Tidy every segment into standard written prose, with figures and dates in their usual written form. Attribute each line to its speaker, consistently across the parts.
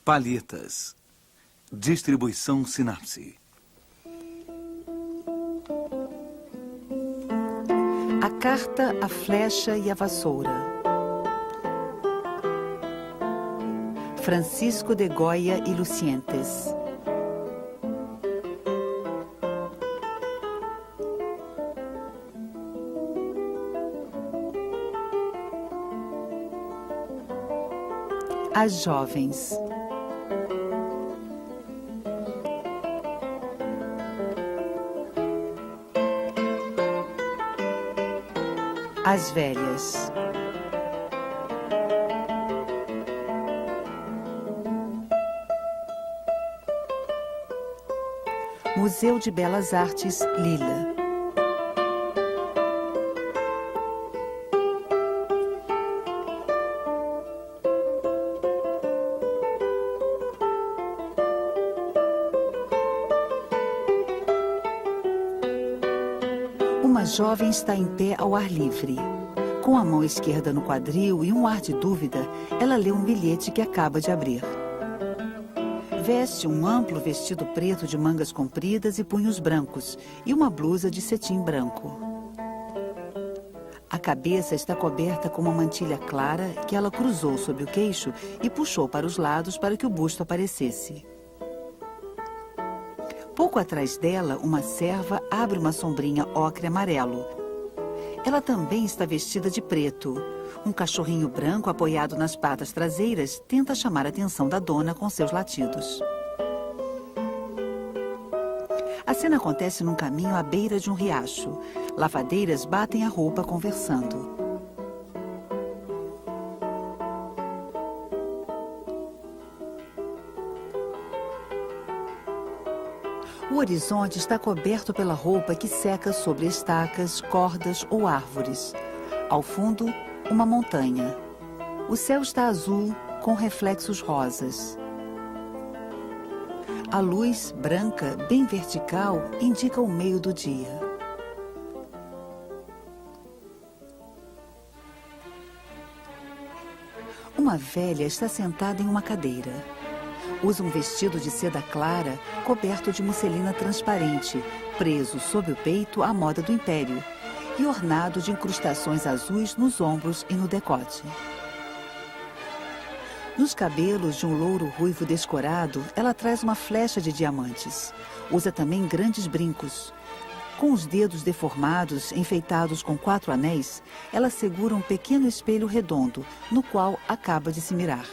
Speaker 1: Palhetas. Distribuição Sinapse.
Speaker 2: A carta, a flecha e a vassoura. Francisco de Goya e Lucientes. As jovens. As velhas. Museu de Belas Artes, Lila. Uma jovem está em pé ao ar livre. Com a mão esquerda no quadril e um ar de dúvida, ela lê um bilhete que acaba de abrir. Veste um amplo vestido preto de mangas compridas e punhos brancos e uma blusa de cetim branco. A cabeça está coberta com uma mantilha clara que ela cruzou sobre o queixo e puxou para os lados para que o busto aparecesse. Pouco atrás dela, uma serva abre uma sombrinha ocre-amarelo. Ela também está vestida de preto. Um cachorrinho branco apoiado nas patas traseiras tenta chamar a atenção da dona com seus latidos. A cena acontece num caminho à beira de um riacho. Lavadeiras batem a roupa conversando. O horizonte está coberto pela roupa que seca sobre estacas, cordas ou árvores. Ao fundo, uma montanha. O céu está azul, com reflexos rosas. A luz, branca, bem vertical, indica o meio do dia. Uma velha está sentada em uma cadeira. Usa um vestido de seda clara, coberto de musselina transparente, preso sob o peito à moda do Império, e ornado de incrustações azuis nos ombros e no decote. Nos cabelos de um louro ruivo descorado, ela traz uma flecha de diamantes. Usa também grandes brincos. Com os dedos deformados, enfeitados com 4 anéis, ela segura um pequeno espelho redondo, no qual acaba de se mirar.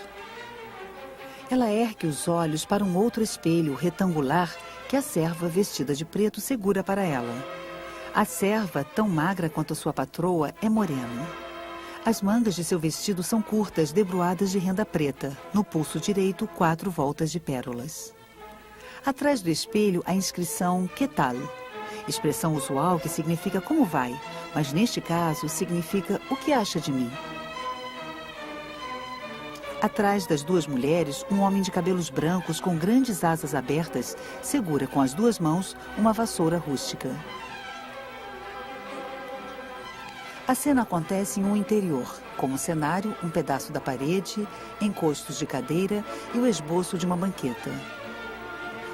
Speaker 2: Ela ergue os olhos para um outro espelho retangular que a serva vestida de preto segura para ela. A serva, tão magra quanto sua patroa, é morena. As mangas de seu vestido são curtas, debruadas de renda preta. No pulso direito, 4 voltas de pérolas. Atrás do espelho, a inscrição "Que tal?", expressão usual que significa "como vai?", mas neste caso significa "o que acha de mim?". Atrás das duas mulheres, um homem de cabelos brancos com grandes asas abertas segura com as 2 mãos uma vassoura rústica. A cena acontece em um interior. Como cenário, um pedaço da parede, encostos de cadeira e o esboço de uma banqueta.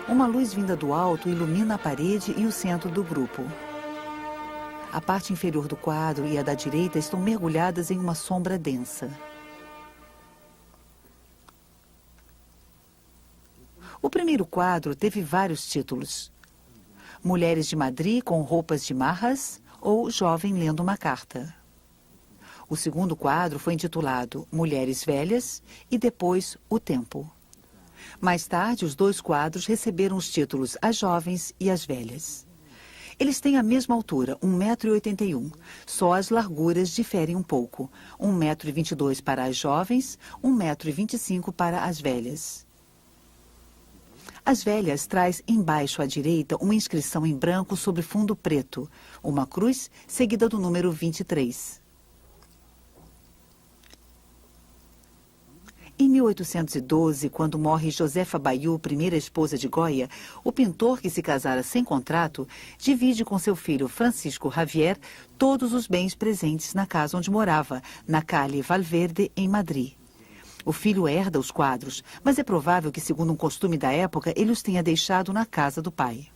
Speaker 2: Uma luz vinda do alto ilumina a parede e o centro do grupo. A parte inferior do quadro e a da direita estão mergulhadas em uma sombra densa. O primeiro quadro teve vários títulos. Mulheres de Madrid com roupas de marras ou Jovem lendo uma carta. O segundo quadro foi intitulado Mulheres Velhas e depois O Tempo. Mais tarde, os 2 quadros receberam os títulos As Jovens e As Velhas. Eles têm a mesma altura, 1,81 m, só as larguras diferem um pouco. 1,22 m para as jovens, 1,25 m para as velhas. As velhas traz embaixo à direita uma inscrição em branco sobre fundo preto, uma cruz seguida do número 23. Em 1812, quando morre Josefa Bayou, primeira esposa de Goya, o pintor que se casara sem contrato divide com seu filho Francisco Javier todos os bens presentes na casa onde morava, na Calle Valverde, em Madrid. O filho herda os quadros, mas é provável que, segundo um costume da época, ele os tenha deixado na casa do pai.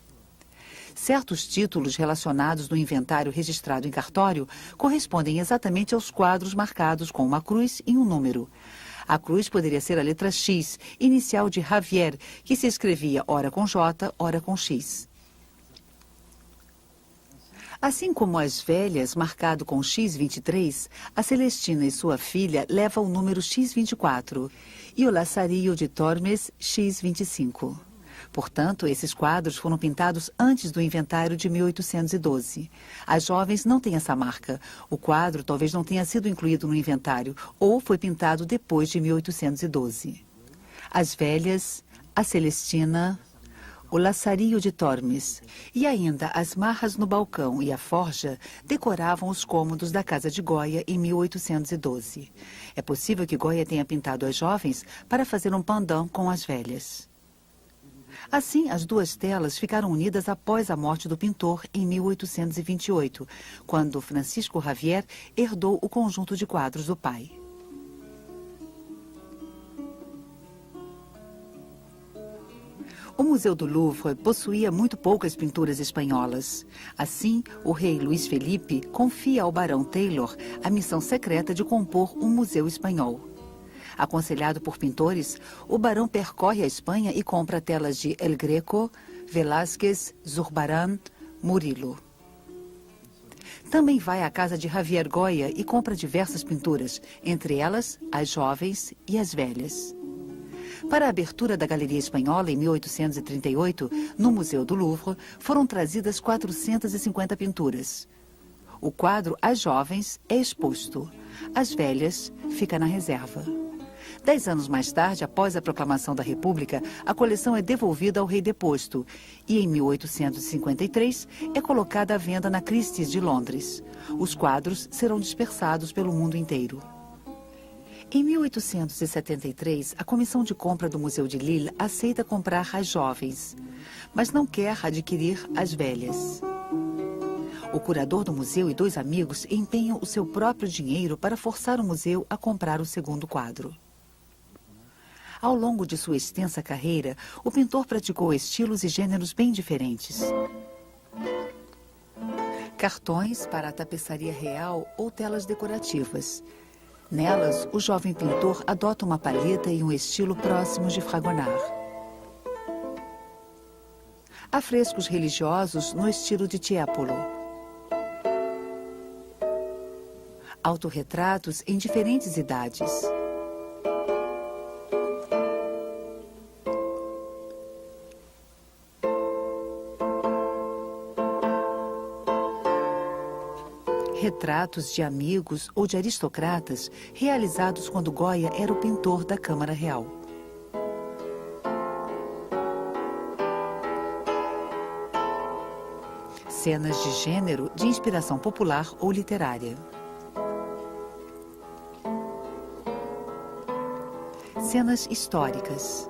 Speaker 2: Certos títulos relacionados no inventário registrado em cartório correspondem exatamente aos quadros marcados com uma cruz e um número. A cruz poderia ser a letra X, inicial de Javier, que se escrevia ora com J, ora com X. Assim como as velhas, marcado com X23, a Celestina e sua filha levam o número X24 e o Lazarillo de Tormes X25. Portanto, esses quadros foram pintados antes do inventário de 1812. As jovens não têm essa marca. O quadro talvez não tenha sido incluído no inventário ou foi pintado depois de 1812. As velhas, a Celestina, o Lazarillo de Tormes e ainda as marras no balcão e a forja decoravam os cômodos da casa de Goya em 1812. É possível que Goya tenha pintado as jovens para fazer um pendant com as velhas. Assim, as duas telas ficaram unidas após a morte do pintor em 1828, quando Francisco Javier herdou o conjunto de quadros do pai. O Museu do Louvre possuía muito poucas pinturas espanholas. Assim, o rei Luís Felipe confia ao barão Taylor a missão secreta de compor um museu espanhol. Aconselhado por pintores, o barão percorre a Espanha e compra telas de El Greco, Velázquez, Zurbarán, Murillo. Também vai à casa de Javier Goya e compra diversas pinturas, entre elas as jovens e as velhas. Para a abertura da Galeria Espanhola em 1838, no Museu do Louvre, foram trazidas 450 pinturas. O quadro As Jovens é exposto. As Velhas fica na reserva. 10 anos mais tarde, após a proclamação da República, a coleção é devolvida ao rei deposto e, em 1853, é colocada à venda na Christie's de Londres. Os quadros serão dispersados pelo mundo inteiro. Em 1873, a comissão de compra do Museu de Lille aceita comprar as jovens, mas não quer adquirir as velhas. O curador do museu e 2 amigos empenham o seu próprio dinheiro para forçar o museu a comprar o segundo quadro. Ao longo de sua extensa carreira, o pintor praticou estilos e gêneros bem diferentes. Cartões para a tapeçaria real ou telas decorativas. Nelas, o jovem pintor adota uma palheta e um estilo próximos de Fragonard. Há frescos religiosos no estilo de Tiepolo. Autorretratos em diferentes idades. Retratos de amigos ou de aristocratas realizados quando Goya era o pintor da Câmara Real. Cenas de gênero de inspiração popular ou literária. Cenas históricas.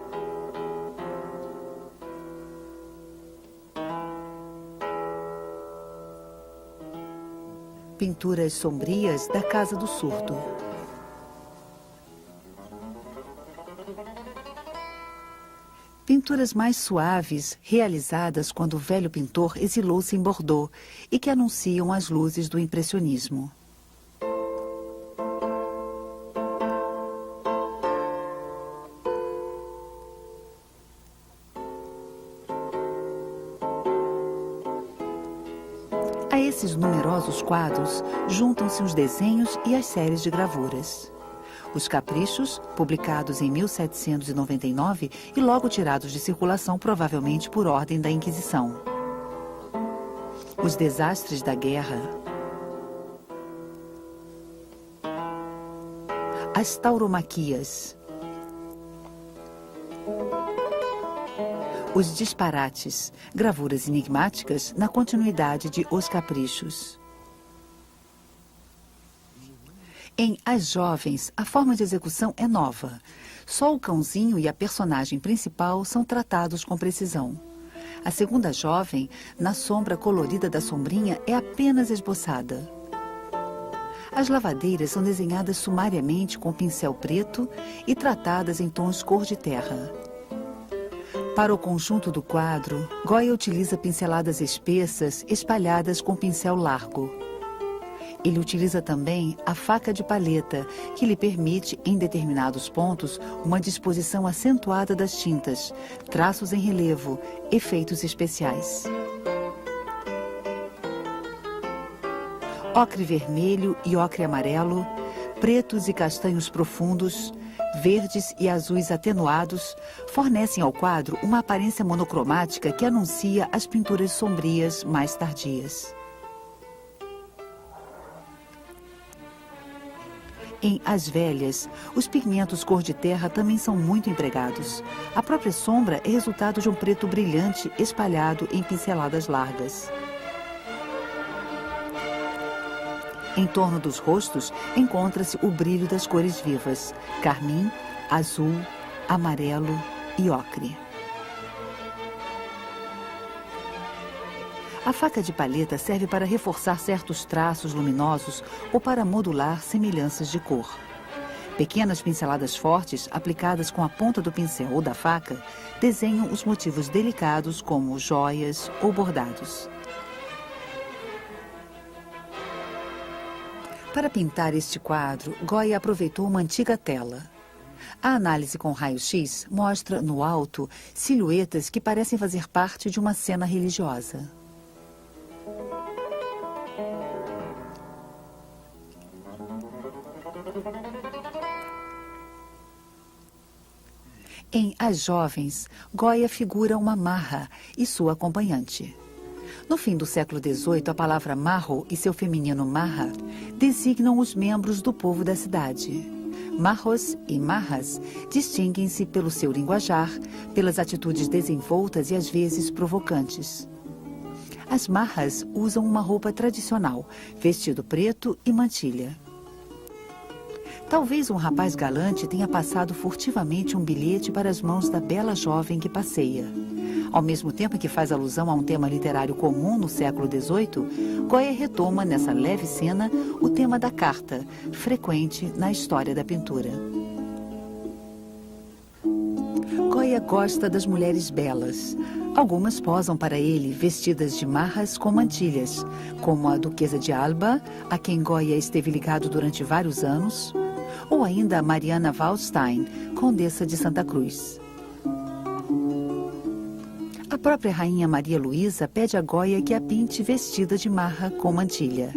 Speaker 2: Pinturas sombrias da Casa do Surdo. Pinturas mais suaves, realizadas quando o velho pintor exilou-se em Bordeaux e que anunciam as luzes do impressionismo. A esses numerosos quadros juntam-se os desenhos e as séries de gravuras. Os caprichos, publicados em 1799 e logo tirados de circulação, provavelmente por ordem da Inquisição. Os desastres da guerra. As tauromaquias. Os disparates, gravuras enigmáticas na continuidade de Os Caprichos. Em As Jovens, a forma de execução é nova. Só o cãozinho e a personagem principal são tratados com precisão. A segunda jovem, na sombra colorida da sombrinha, é apenas esboçada. As lavadeiras são desenhadas sumariamente com pincel preto e tratadas em tons cor de terra. Para o conjunto do quadro, Goya utiliza pinceladas espessas espalhadas com pincel largo. Ele utiliza também a faca de palheta, que lhe permite, em determinados pontos, uma disposição acentuada das tintas, traços em relevo, efeitos especiais. Ocre vermelho e ocre amarelo, pretos e castanhos profundos, verdes e azuis atenuados, fornecem ao quadro uma aparência monocromática que anuncia as pinturas sombrias mais tardias. Em As Velhas, os pigmentos cor de terra também são muito empregados. A própria sombra é resultado de um preto brilhante espalhado em pinceladas largas. Em torno dos rostos, encontra-se o brilho das cores vivas, carmim, azul, amarelo e ocre. A faca de palheta serve para reforçar certos traços luminosos ou para modular semelhanças de cor. Pequenas pinceladas fortes, aplicadas com a ponta do pincel ou da faca, desenham os motivos delicados como joias ou bordados. Para pintar este quadro, Goya aproveitou uma antiga tela. A análise com raio-x mostra, no alto, silhuetas que parecem fazer parte de uma cena religiosa. Em As Jovens, Goya figura uma marra e sua acompanhante. No fim do século XVIII, a palavra marro e seu feminino marra designam os membros do povo da cidade. Marros e marras distinguem-se pelo seu linguajar, pelas atitudes desenvoltas e às vezes provocantes. As marras usam uma roupa tradicional, vestido preto e mantilha. Talvez um rapaz galante tenha passado furtivamente um bilhete para as mãos da bela jovem que passeia. Ao mesmo tempo que faz alusão a um tema literário comum no século XVIII, Goya retoma nessa leve cena o tema da carta, frequente na história da pintura. Goya gosta das mulheres belas. Algumas posam para ele vestidas de marras com mantilhas, como a duquesa de Alba, a quem Goya esteve ligado durante vários anos, ou ainda a Mariana Waldstein, condessa de Santa Cruz. A própria rainha Maria Luísa pede a Goya que a pinte vestida de marra com mantilha.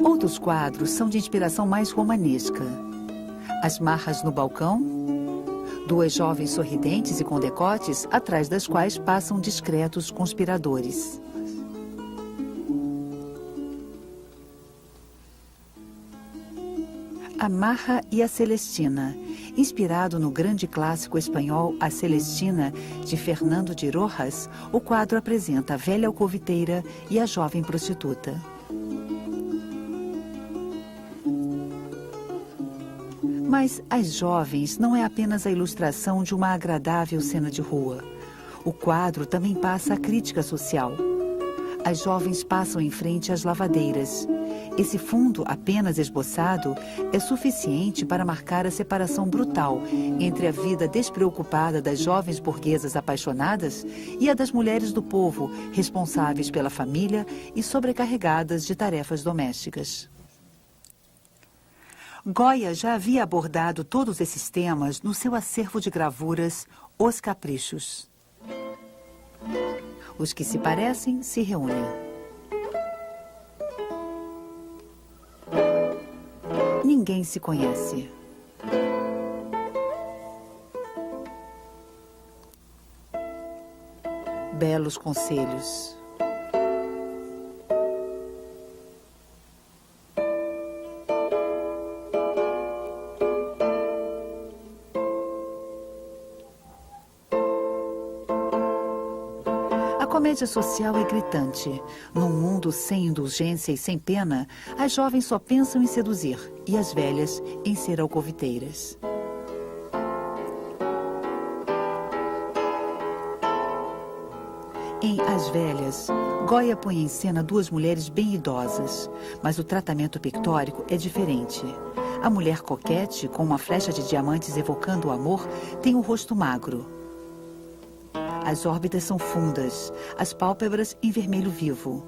Speaker 2: Outros quadros são de inspiração mais romanesca. As marras no balcão, duas jovens sorridentes e com decotes, atrás das quais passam discretos conspiradores. A Marra e a Celestina, inspirado no grande clássico espanhol A Celestina, de Fernando de Rojas, o quadro apresenta a velha alcoviteira e a jovem prostituta. Mas As Jovens não é apenas a ilustração de uma agradável cena de rua. O quadro também passa a crítica social. As jovens passam em frente às lavadeiras. Esse fundo apenas esboçado é suficiente para marcar a separação brutal entre a vida despreocupada das jovens burguesas apaixonadas e a das mulheres do povo, responsáveis pela família e sobrecarregadas de tarefas domésticas. Goya já havia abordado todos esses temas no seu acervo de gravuras Os Caprichos. Os que se parecem se reúnem. Ninguém se conhece. Belos conselhos. A comédia social é gritante. Num mundo sem indulgência e sem pena, as jovens só pensam em seduzir e as velhas em ser alcoviteiras. Em As Velhas, Goya põe em cena duas mulheres bem idosas, mas o tratamento pictórico é diferente. A mulher coquete, com uma flecha de diamantes evocando o amor, tem o rosto magro. As órbitas são fundas, as pálpebras em vermelho vivo.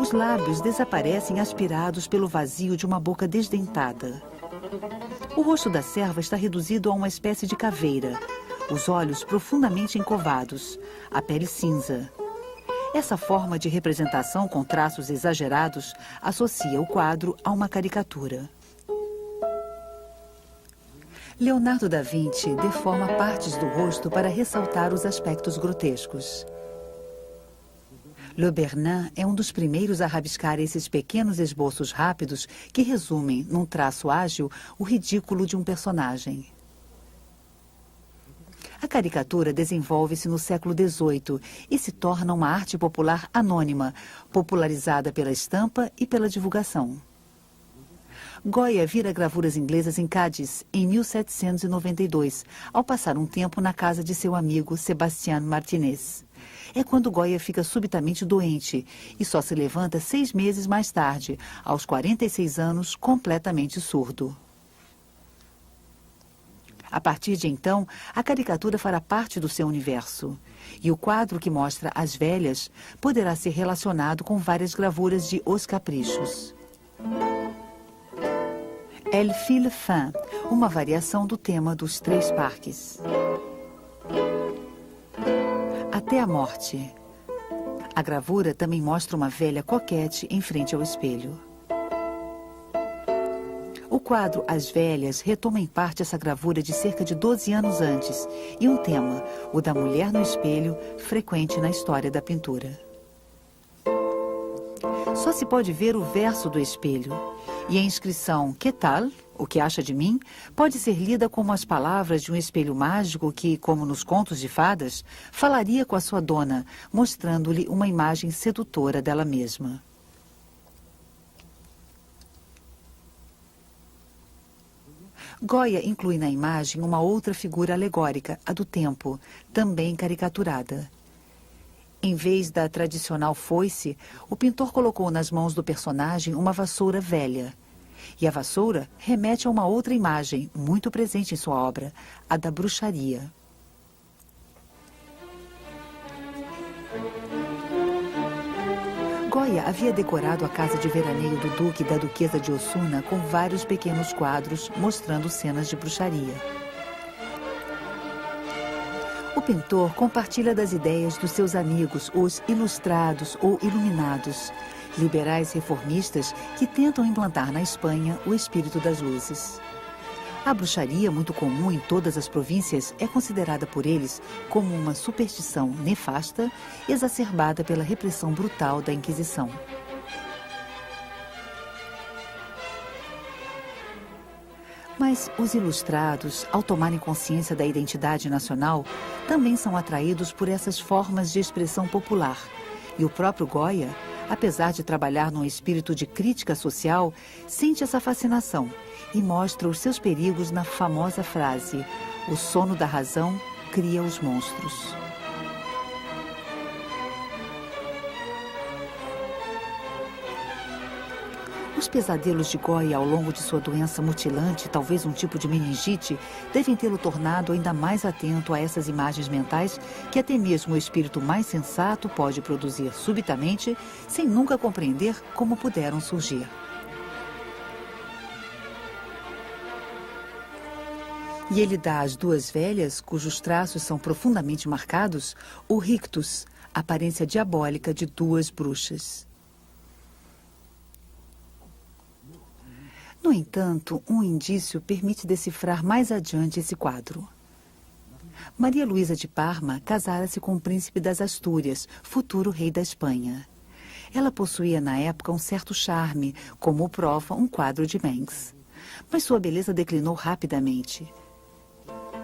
Speaker 2: Os lábios desaparecem aspirados pelo vazio de uma boca desdentada. O rosto da serva está reduzido a uma espécie de caveira, os olhos profundamente encovados, a pele cinza. Essa forma de representação com traços exagerados associa o quadro a uma caricatura. Leonardo da Vinci deforma partes do rosto para ressaltar os aspectos grotescos. Le Bernin é um dos primeiros a rabiscar esses pequenos esboços rápidos que resumem, num traço ágil, o ridículo de um personagem. A caricatura desenvolve-se no século XVIII e se torna uma arte popular anônima, popularizada pela estampa e pela divulgação. Goya vira gravuras inglesas em Cádiz em 1792, ao passar um tempo na casa de seu amigo Sebastián Martínez. É quando Goya fica subitamente doente e só se levanta 6 meses mais tarde, aos 46 anos, completamente surdo. A partir de então, a caricatura fará parte do seu universo. E o quadro que mostra As Velhas poderá ser relacionado com várias gravuras de Os Caprichos. Elle file fin, uma variação do tema dos 3 parques. Até a morte. A gravura também mostra uma velha coquete em frente ao espelho. O quadro As Velhas retoma em parte essa gravura de cerca de 12 anos antes e um tema, o da mulher no espelho, frequente na história da pintura. Só se pode ver o verso do espelho e a inscrição "Que tal?", o que acha de mim, pode ser lida como as palavras de um espelho mágico que, como nos contos de fadas, falaria com a sua dona, mostrando-lhe uma imagem sedutora dela mesma. Goya inclui na imagem uma outra figura alegórica, a do tempo, também caricaturada. Em vez da tradicional foice, o pintor colocou nas mãos do personagem uma vassoura velha. E a vassoura remete a uma outra imagem, muito presente em sua obra, a da bruxaria. Goya havia decorado a casa de veraneio do duque e da duquesa de Osuna com vários pequenos quadros mostrando cenas de bruxaria. O pintor compartilha das ideias dos seus amigos, os ilustrados ou iluminados, liberais reformistas que tentam implantar na Espanha o espírito das luzes. A bruxaria, muito comum em todas as províncias, é considerada por eles como uma superstição nefasta, exacerbada pela repressão brutal da Inquisição. Mas os ilustrados, ao tomarem consciência da identidade nacional, também são atraídos por essas formas de expressão popular. E o próprio Goya, apesar de trabalhar num espírito de crítica social, sente essa fascinação e mostra os seus perigos na famosa frase: "O sono da razão cria os monstros". Os pesadelos de Goya ao longo de sua doença mutilante, talvez um tipo de meningite, devem tê-lo tornado ainda mais atento a essas imagens mentais que até mesmo o espírito mais sensato pode produzir subitamente, sem nunca compreender como puderam surgir. E ele dá às duas velhas, cujos traços são profundamente marcados, o rictus, aparência diabólica de duas bruxas. No entanto, um indício permite decifrar mais adiante esse quadro. Maria Luísa de Parma casara-se com o príncipe das Astúrias, futuro rei da Espanha. Ela possuía na época um certo charme, como o prova um quadro de Mengs. Mas sua beleza declinou rapidamente.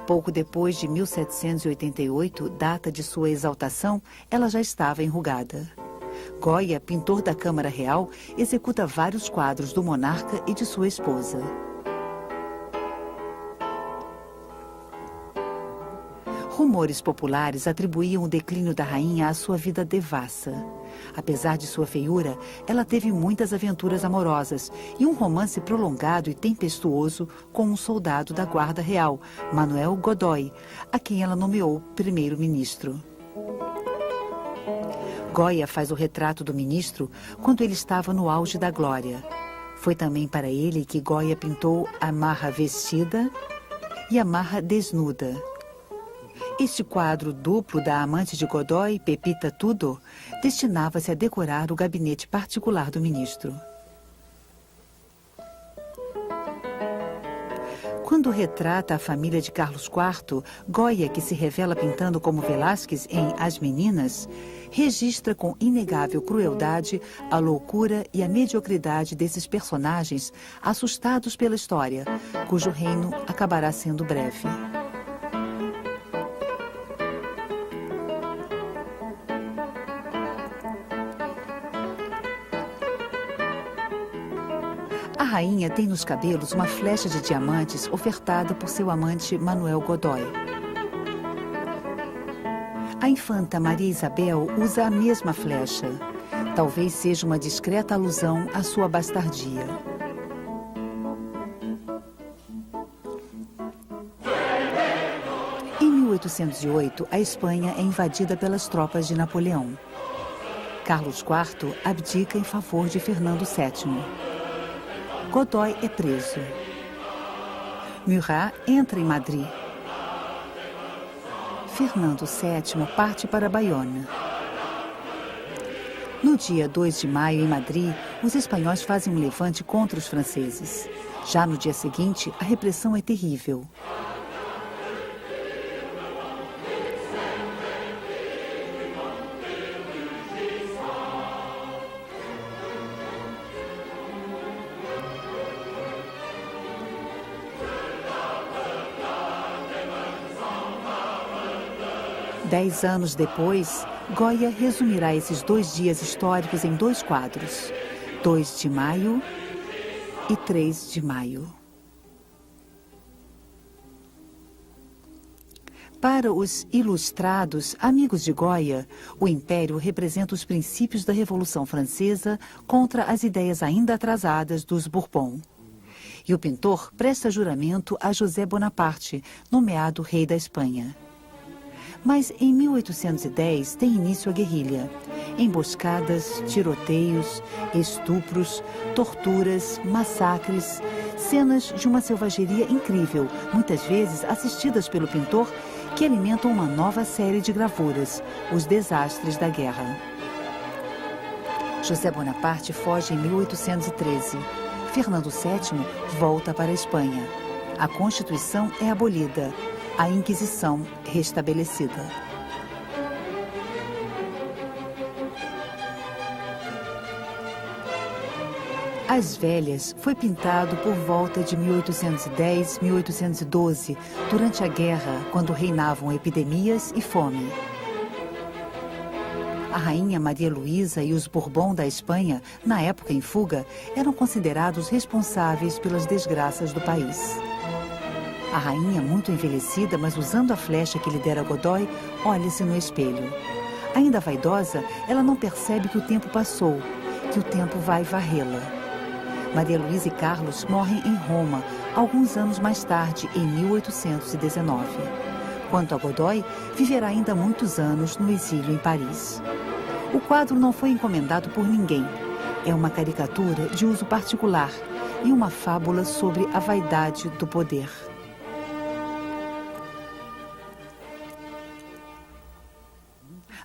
Speaker 2: Pouco depois de 1788, data de sua exaltação, ela já estava enrugada. Goya, pintor da Câmara Real, executa vários quadros do monarca e de sua esposa. Rumores populares atribuíam o declínio da rainha à sua vida devassa. Apesar de sua feiura, ela teve muitas aventuras amorosas e um romance prolongado e tempestuoso com um soldado da Guarda Real, Manuel Godoy, a quem ela nomeou primeiro-ministro. Goya faz o retrato do ministro quando ele estava no auge da glória. Foi também para ele que Goya pintou a Marra Vestida e a Marra Desnuda. Este quadro duplo da amante de Godoy, Pepita Tudor, destinava-se a decorar o gabinete particular do ministro. Quando retrata a família de Carlos IV, Goya, que se revela pintando como Velázquez em As Meninas, registra com inegável crueldade a loucura e a mediocridade desses personagens assustados pela história, cujo reino acabará sendo breve. A rainha tem nos cabelos uma flecha de diamantes ofertada por seu amante Manuel Godoy. A infanta Maria Isabel usa a mesma flecha. Talvez seja uma discreta alusão à sua bastardia. Em 1808, a Espanha é invadida pelas tropas de Napoleão. Carlos IV abdica em favor de Fernando VII. Godoy é preso. Murat entra em Madrid. Fernando VII parte para Baiona. No dia 2 de maio, em Madrid, os espanhóis fazem um levante contra os franceses. Já no dia seguinte, a repressão é terrível. Dez anos depois, Goya resumirá esses 2 dias históricos em 2 quadros, 2 de maio e 3 de maio. Para os ilustrados amigos de Goya, o Império representa os princípios da Revolução Francesa contra as ideias ainda atrasadas dos Bourbon. E o pintor presta juramento a José Bonaparte, nomeado rei da Espanha. Mas em 1810 tem início a guerrilha. Emboscadas, tiroteios, estupros, torturas, massacres, cenas de uma selvageria incrível, muitas vezes assistidas pelo pintor, que alimentam uma nova série de gravuras, Os Desastres da Guerra. José Bonaparte foge em 1813. Fernando VII volta para a Espanha. A Constituição é abolida. A Inquisição restabelecida. As Velhas foi pintado por volta de 1810, 1812, durante a guerra, quando reinavam epidemias e fome. A rainha Maria Luísa e os Bourbon da Espanha, na época em fuga, eram considerados responsáveis pelas desgraças do país. A rainha, muito envelhecida, mas usando a flecha que lhe dera Godoy, olha-se no espelho. Ainda vaidosa, ela não percebe que o tempo passou, que o tempo vai varrê-la. Maria Luísa e Carlos morrem em Roma, alguns anos mais tarde, em 1819. Quanto a Godoy, viverá ainda muitos anos no exílio em Paris. O quadro não foi encomendado por ninguém. É uma caricatura de uso particular e uma fábula sobre a vaidade do poder.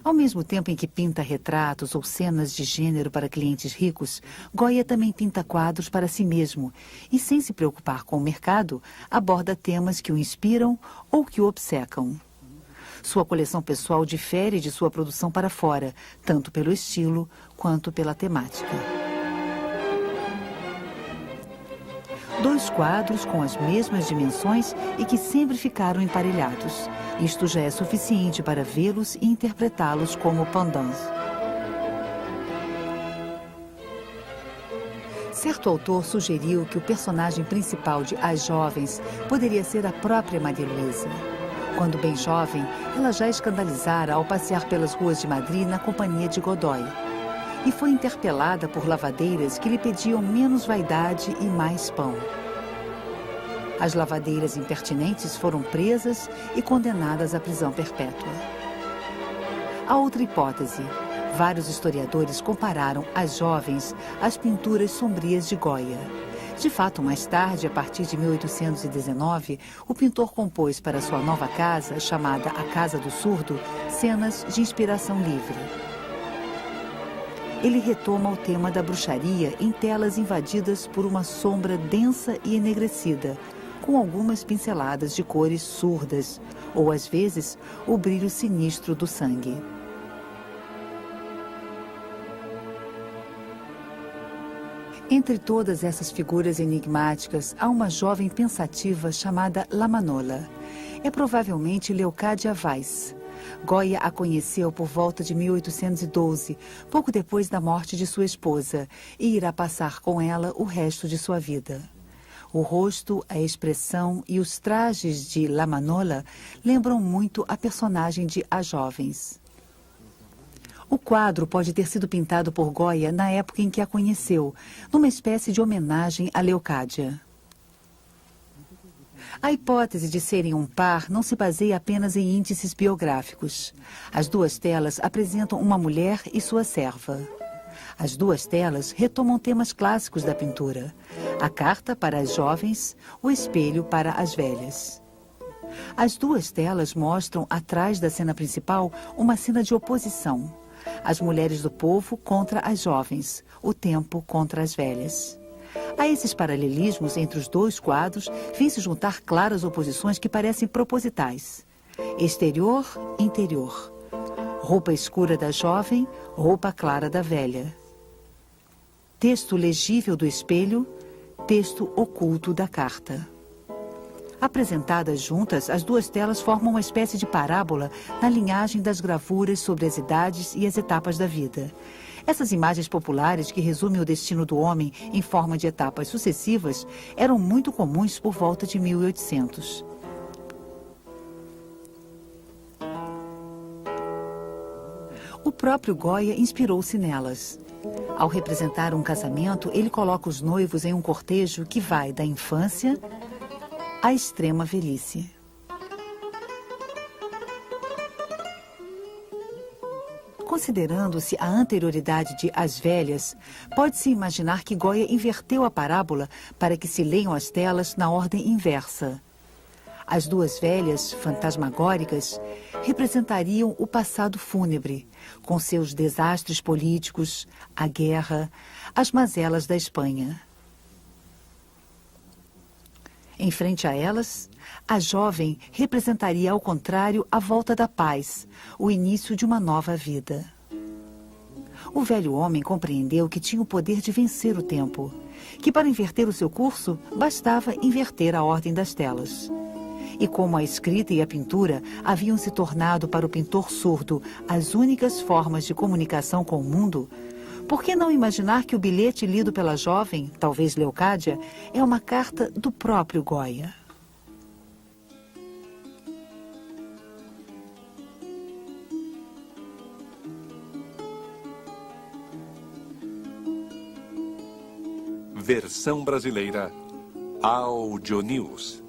Speaker 2: Ao mesmo tempo em que pinta retratos ou cenas de gênero para clientes ricos, Goya também pinta quadros para si mesmo e, sem se preocupar com o mercado, aborda temas que o inspiram ou que o obcecam. Sua coleção pessoal difere de sua produção para fora, tanto pelo estilo quanto pela temática. 2 quadros com as mesmas dimensões e que sempre ficaram emparelhados. Isto já é suficiente para vê-los e interpretá-los como pendants. Certo autor sugeriu que o personagem principal de As Jovens poderia ser a própria Maria Luísa. Quando bem jovem, ela já escandalizara ao passear pelas ruas de Madrid na companhia de Godoy. E foi interpelada por lavadeiras que lhe pediam menos vaidade e mais pão. As lavadeiras impertinentes foram presas e condenadas à prisão perpétua. Há outra hipótese. Vários historiadores compararam as jovens às pinturas sombrias de Goya. De fato, mais tarde, a partir de 1819, o pintor compôs para sua nova casa, chamada A Casa do Surdo, cenas de inspiração livre. Ele retoma o tema da bruxaria em telas invadidas por uma sombra densa e enegrecida, com algumas pinceladas de cores surdas, ou às vezes, o brilho sinistro do sangue. Entre todas essas figuras enigmáticas, há uma jovem pensativa chamada La Manola. É provavelmente Leocádia Weiss. Goya a conheceu por volta de 1812, pouco depois da morte de sua esposa, e irá passar com ela o resto de sua vida. O rosto, a expressão e os trajes de La Manola lembram muito a personagem de As Jovens. O quadro pode ter sido pintado por Goya na época em que a conheceu, numa espécie de homenagem a Leocádia. A hipótese de serem um par não se baseia apenas em índices biográficos. As duas telas apresentam uma mulher e sua serva. As duas telas retomam temas clássicos da pintura: a carta para as jovens, o espelho para as velhas. As duas telas mostram, atrás da cena principal, uma cena de oposição. As mulheres do povo contra as jovens, o tempo contra as velhas. A esses paralelismos entre os dois quadros vêm se juntar claras oposições que parecem propositais. Exterior, interior. Roupa escura da jovem, roupa clara da velha. Texto legível do espelho, texto oculto da carta. Apresentadas juntas, as duas telas formam uma espécie de parábola na linhagem das gravuras sobre as idades e as etapas da vida. Essas imagens populares que resumem o destino do homem em forma de etapas sucessivas eram muito comuns por volta de 1800. O próprio Goya inspirou-se nelas. Ao representar um casamento, ele coloca os noivos em um cortejo que vai da infância à extrema velhice. Considerando-se a anterioridade de As Velhas, pode-se imaginar que Goya inverteu a parábola para que se leiam as telas na ordem inversa. As duas velhas, fantasmagóricas, representariam o passado fúnebre, com seus desastres políticos, a guerra, as mazelas da Espanha. Em frente a elas, a jovem representaria, ao contrário, a volta da paz, o início de uma nova vida. O velho homem compreendeu que tinha o poder de vencer o tempo, que para inverter o seu curso, bastava inverter a ordem das telas. E como a escrita e a pintura haviam se tornado para o pintor surdo as únicas formas de comunicação com o mundo, por que não imaginar que o bilhete lido pela jovem, talvez Leocádia, é uma carta do próprio Goya?
Speaker 3: Versão brasileira Audio News.